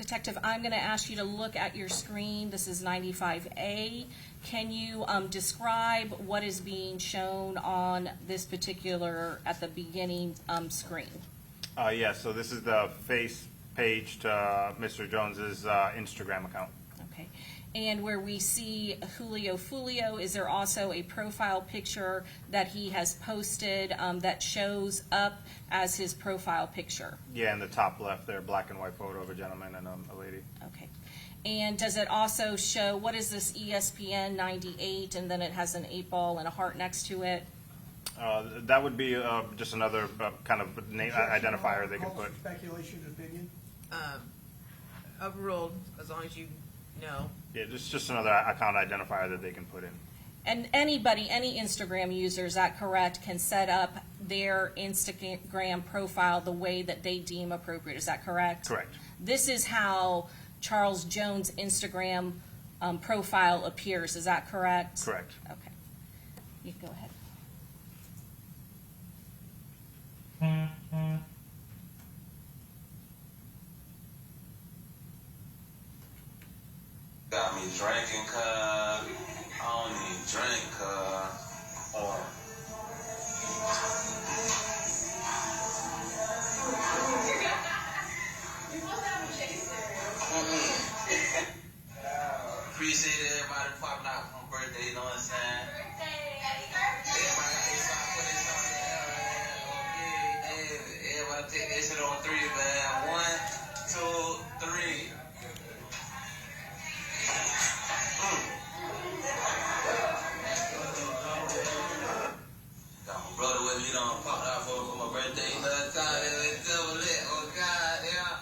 Detective, I'm going to ask you to look at your screen. This is 95A. Can you describe what is being shown on this particular, at the beginning screen? Yeah, so this is the face page to Mr. Jones's Instagram account. Okay. And where we see Julio Foolio, is there also a profile picture that he has posted that shows up as his profile picture? Yeah, in the top left there, black and white photo of a gentleman and a lady. Okay. And does it also show, what is this, ESPN 98, and then it has an 8-ball and a heart next to it? That would be just another kind of name identifier they can put. Speculation, opinion? Overruled, as long as you know. Yeah, just another account identifier that they can put in. And anybody, any Instagram user, is that correct, can set up their Instagram profile the way that they deem appropriate. Is that correct? Correct. This is how Charles Jones' Instagram profile appears. Is that correct? Correct. Okay. You can go ahead. Got me drinking, cuz I don't need drink, or appreciate everybody popping out for my birthday, you know what I'm saying? Everybody take some, put this on there, man. Okay, everybody take this shit on 3, man. 1, 2, 3. Got my brother with me, done popped out for my birthday. Another time, it's double lit. Oh God, yeah.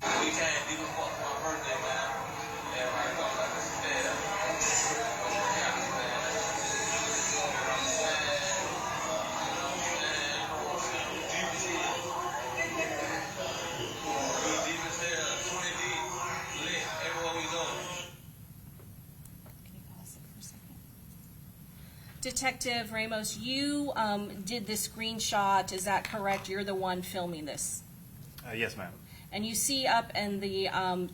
We can't do the fuck for my birthday, man. Everybody come like this is dead. Detective Ramos, you did the screenshot, is that correct? You're the one filming this. Yes, ma'am. And you see up in the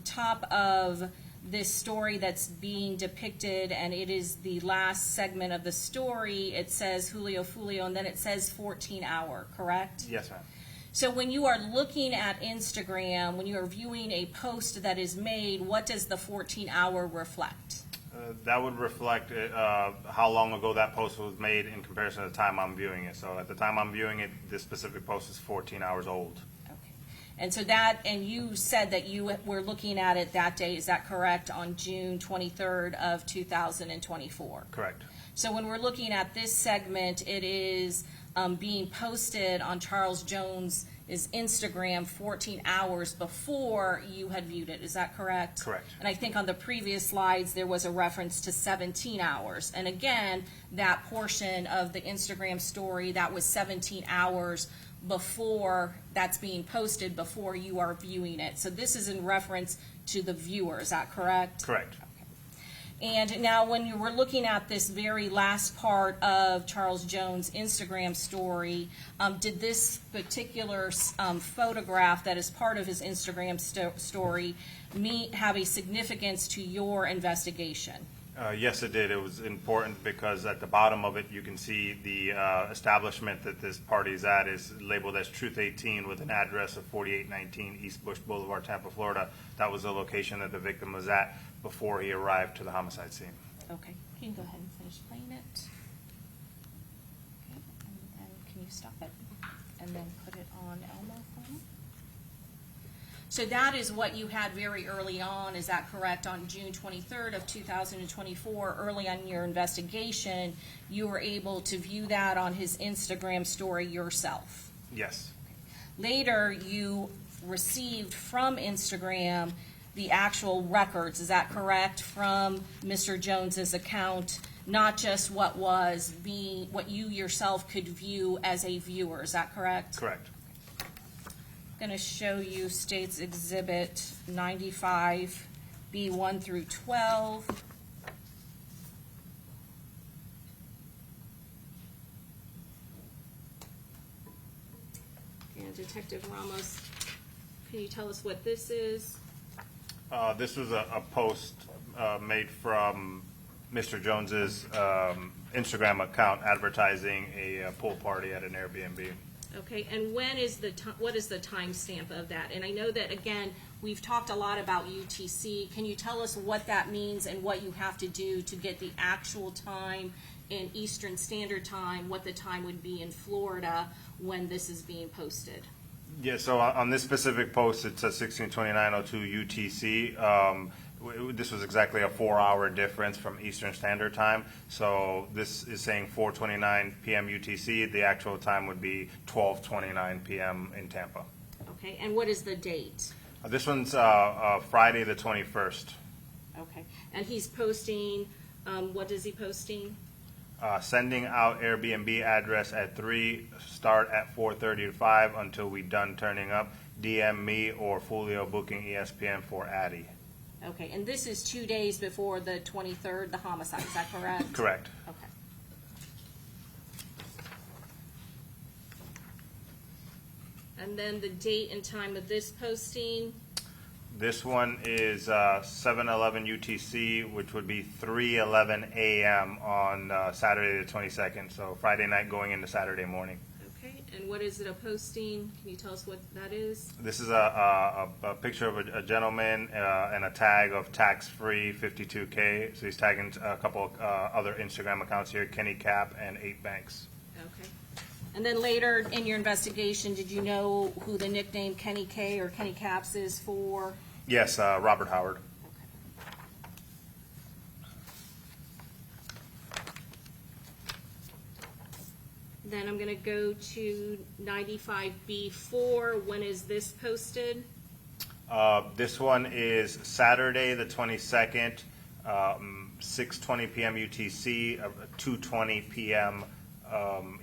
top of this story that's being depicted, and it is the last segment of the story, it says Julio Foolio, and then it says 14-hour, correct? Yes, ma'am. So when you are looking at Instagram, when you are viewing a post that is made, what does the 14-hour reflect? That would reflect how long ago that post was made in comparison to the time I'm viewing it. So at the time I'm viewing it, this specific post is 14 hours old. Okay. And so that, and you said that you were looking at it that day, is that correct, on June 23rd of 2024? Correct. So when we're looking at this segment, it is being posted on Charles Jones' Instagram 14 hours before you had viewed it. Is that correct? Correct. And I think on the previous slides there was a reference to 17 hours. And again, that portion of the Instagram story, that was 17 hours before that's being posted, before you are viewing it. So this is in reference to the viewer. Is that correct? Correct. And now when you were looking at this very last part of Charles Jones' Instagram story, did this particular photograph that is part of his Instagram story have a significance to your investigation? Yes, it did. It was important because at the bottom of it you can see the establishment that this party is at is labeled as Truth 18 with an address of 4819 East Bush Boulevard, Tampa, Florida. That was the location that the victim was at before he arrived to the homicide scene. Okay, you can go ahead and finish playing it. Okay, and can you stop it and then put it on Elmo for me? So that is what you had very early on, is that correct? On June 23rd of 2024, early on in your investigation, you were able to view that on his Instagram story yourself. Yes. Later, you received from Instagram the actual records, is that correct, from Mr. Jones's account, not just what you yourself could view as a viewer, is that correct? Correct. I'm going to show you State's Exhibit 95 B1 through 12. And Detective Ramos, can you tell us what this is? This was a post made from Mr. Jones's Instagram account advertising a pool party at an Airbnb. Okay, and when is what is the timestamp of that? And I know that, again, we've talked a lot about UTC. Can you tell us what that means and what you have to do to get the actual time in Eastern Standard Time, what the time would be in Florida when this is being posted? Yeah, so on this specific post, it says 1629:02 UTC. This was exactly a 4-hour difference from Eastern Standard Time. So this is saying 4:29 p.m. UTC. The actual time would be 12:29 p.m. in Tampa. Okay, and what is the date? This one's Friday the 21st. Okay, and he's posting, what is he posting? Sending out Airbnb address at 3, start at 4:30 to 5 until we done turning up. DM me or Foolio booking ESPN for Addy. Okay, and this is 2 days before the 23rd, the homicide, is that correct? Correct. Okay. And then the date and time of this posting? This one is 7:11 UTC, which would be 3:11 a.m. on Saturday the 22nd, so Friday night going into Saturday morning. Okay, and what is it a posting? Can you tell us what that is? This is a picture of a gentleman and a tag of tax-free 52K. So he's tagging a couple other Instagram accounts here, Kenny Cap and 8 Banks. Okay. And then later in your investigation, did you know who the nickname Kenny K or Kenny Caps is for? Yes, Robert Howard. Then I'm going to go to 95B4. When is this posted? This one is Saturday the 22nd, 6:20 p.m. UTC, 2:20 p.m.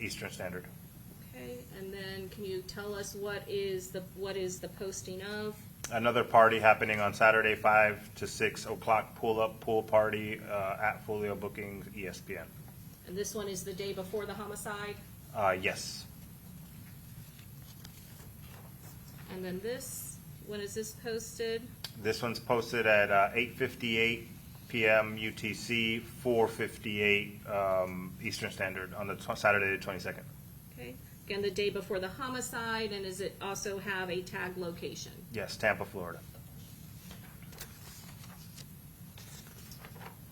Eastern Standard. Okay, and then can you tell us what is the posting of? Another party happening on Saturday, 5 to 6 o'clock, pool party at Folio Bookings, ESPN. And this one is the day before the homicide? Yes. And then this, when is this posted? This one's posted at 8:58 p.m. UTC, 4:58 Eastern Standard on the Saturday the 22nd. Okay, again, the day before the homicide, and does it also have a tag location? Yes, Tampa, Florida.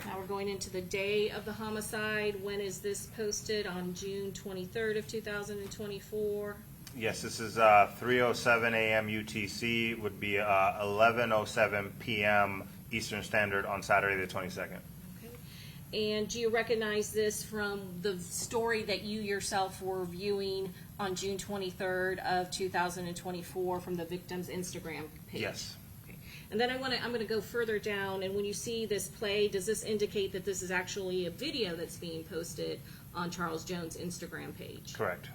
Now we're going into the day of the homicide. When is this posted? On June 23rd of 2024? Yes, this is 3:07 a.m. UTC, would be 11:07 p.m. Eastern Standard on Saturday the 22nd. Okay. And do you recognize this from the story that you yourself were viewing on June 23rd of 2024 from the victim's Instagram page? Yes. Okay. And then I'm going to go further down, and when you see this play, does this indicate that this is actually a video that's being posted on Charles Jones' Instagram page? Correct.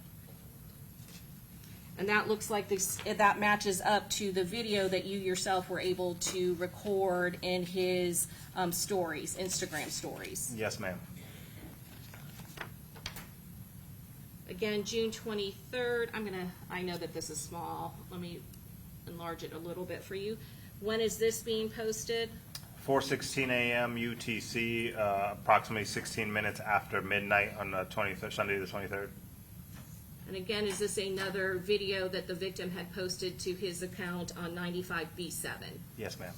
And that looks like that matches up to the video that you yourself were able to record in his stories, Instagram stories. Yes, ma'am. Again, June 23rd. I know that this is small. Let me enlarge it a little bit for you. When is this being posted? 4:16 a.m. UTC, approximately 16 minutes after midnight on the 23rd, Sunday the 23rd. And again, is this another video that the victim had posted to his account on 95B7? Yes, ma'am.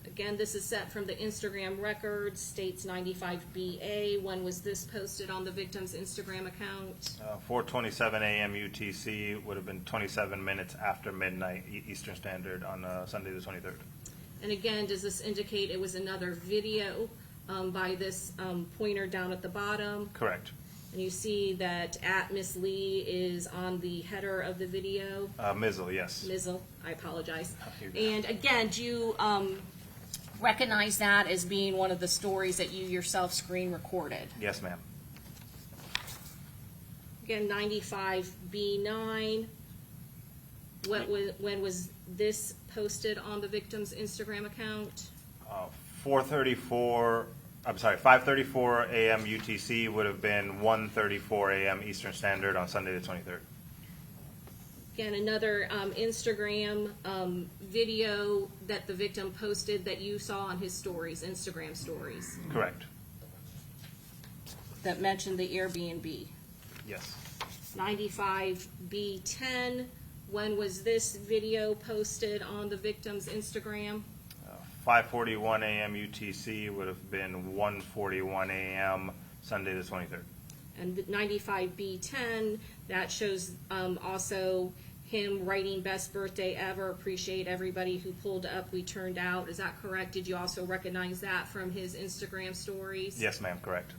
Again, this is set from the Instagram records, states 95BA. When was this posted on the victim's Instagram account? 4:27 a.m. UTC would have been 27 minutes after midnight Eastern Standard on Sunday the 23rd. And again, does this indicate it was another video by this pointer down at the bottom? Correct. And you see that at Miss Lee is on the header of the video. Mizzle, yes. Mizzle, I apologize. You're good. And again, do you recognize that as being one of the stories that you yourself screen recorded? Yes, ma'am. Again, 95B9. When was this posted on the victim's Instagram account? 5:34 a.m. UTC would have been 1:34 a.m. Eastern Standard on Sunday the 23rd. Again, another Instagram video that the victim posted that you saw on his stories, Instagram stories, Correct. that mentioned the Airbnb. Yes. 95B10, when was this video posted on the victim's Instagram? 5:41 a.m. UTC would have been 1:41 a.m. Sunday the 23rd. And the 95B10, that shows also him writing best birthday ever, appreciate everybody who pulled up, we turned out. Is that correct? Did you also recognize that from his Instagram stories? Yes, ma'am, correct.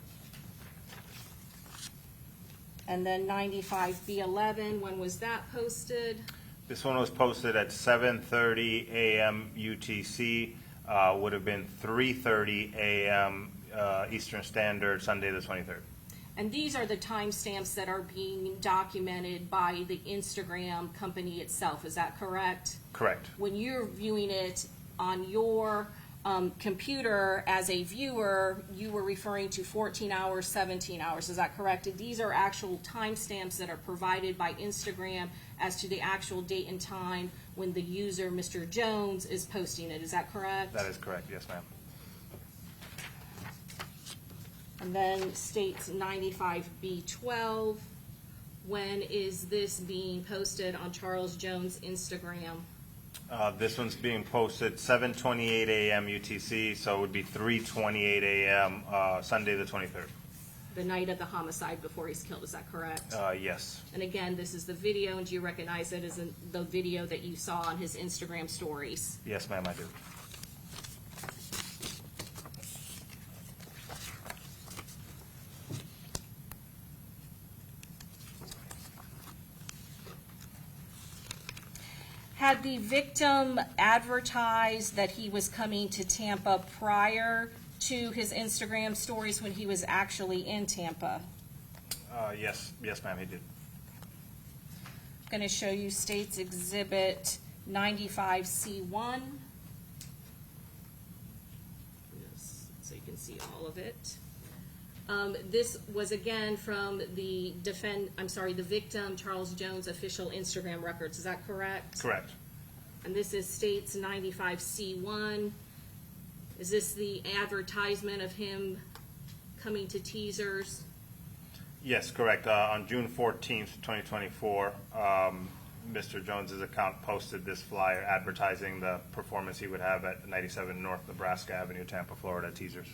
And then 95B11, when was that posted? This one was posted at 7:30 a.m. UTC, would have been 3:30 a.m. Eastern Standard, Sunday the 23rd. And these are the timestamps that are being documented by the Instagram company itself, is that correct? Correct. When you're viewing it on your computer as a viewer, you were referring to 14 hours, 17 hours, is that correct? These are actual timestamps that are provided by Instagram as to the actual date and time when the user, Mr. Jones, is posting it, is that correct? That is correct, yes, ma'am. And then states 95B12, when is this being posted on Charles Jones' Instagram? This one's being posted 7:28 a.m. UTC, so it would be 3:28 a.m. Sunday the 23rd. The night of the homicide before he's killed, is that correct? Yes. And again, this is the video, and do you recognize it as the video that you saw on his Instagram stories? Yes, ma'am, I do. Had the victim advertised that he was coming to Tampa prior to his Instagram stories when he was actually in Tampa? Yes, ma'am, he did. I'm going to show you States Exhibit 95C1. Yes, so you can see all of it. This was again from the victim Charles Jones official Instagram records. Is that correct? Correct. And this is States 95C1. Is this the advertisement of him coming to teasers? Yes, correct. On June 14th, 2024, Mr. Jones's account posted this flyer advertising the performance he would have at 97 North Nebraska Avenue, Tampa, Florida, teasers.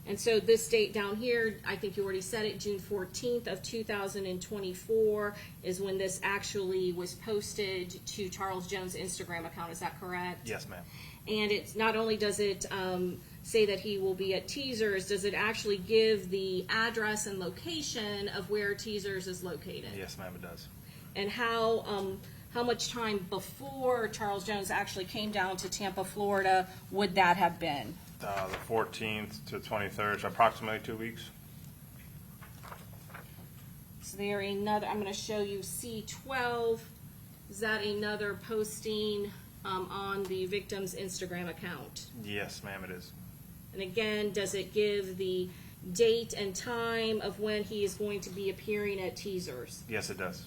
And so this date down here, I think you already said it, June 14th of 2024 is when this actually was posted to Charles Jones' Instagram account. Is that correct? Yes, ma'am. And it's not only does it say that he will be at Teasers, does it actually give the address and location of where Teasers is located? Yes, ma'am, it does. And how much time before Charles Jones actually came down to Tampa, Florida, would that have been? The 14th to 23rd, so approximately 2 weeks. So there another, I'm going to show you C12. Is that another posting on the victim's Instagram account? Yes, ma'am, it is. And again, does it give the date and time of when he is going to be appearing at Teasers? Yes, it does.